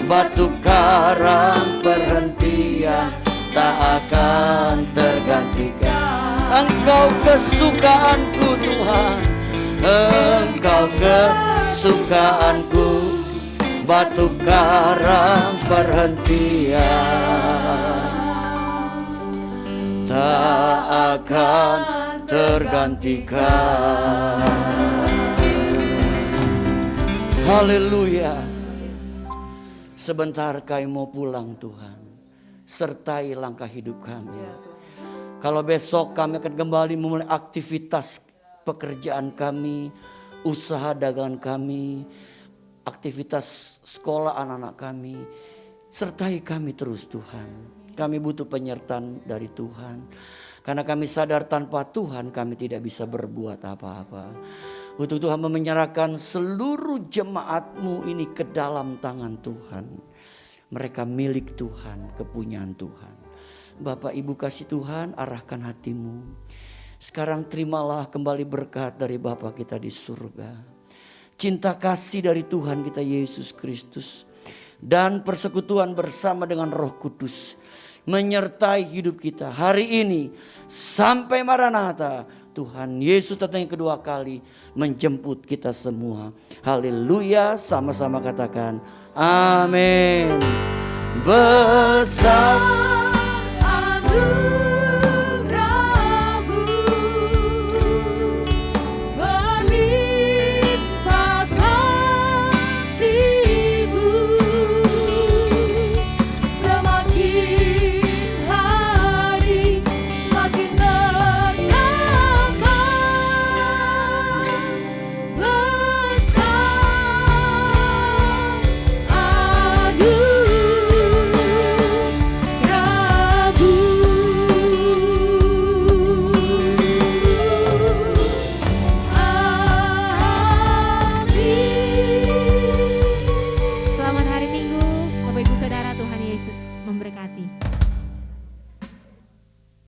batu karang perhentian, tak akan tergantikan. Engkau kesukaanku Tuhan, Engkau kesukaanku, batu karang perhentian, tak akan tergantikan. Haleluya. Sebentar kami mau pulang Tuhan, sertai langkah hidup kami. Kalau besok kami akan kembali memulai aktivitas pekerjaan kami, usaha dagangan kami, aktivitas sekolah anak-anak kami, sertai kami terus Tuhan. Kami butuh penyertaan dari Tuhan, karena kami sadar tanpa Tuhan kami tidak bisa berbuat apa-apa. Untuk Tuhan menyerahkan seluruh jemaat-Mu ini ke dalam tangan Tuhan. Mereka milik Tuhan, kepunyaan Tuhan. Bapak Ibu kasih Tuhan, arahkan hatimu. Sekarang terimalah kembali berkat dari Bapa kita di surga. Cinta kasih dari Tuhan kita Yesus Kristus, dan persekutuan bersama dengan Roh Kudus menyertai hidup kita hari ini sampai Maranatha. Tuhan Yesus datang yang kedua kali menjemput kita semua. Haleluya, sama-sama katakan amin. Besar anugerah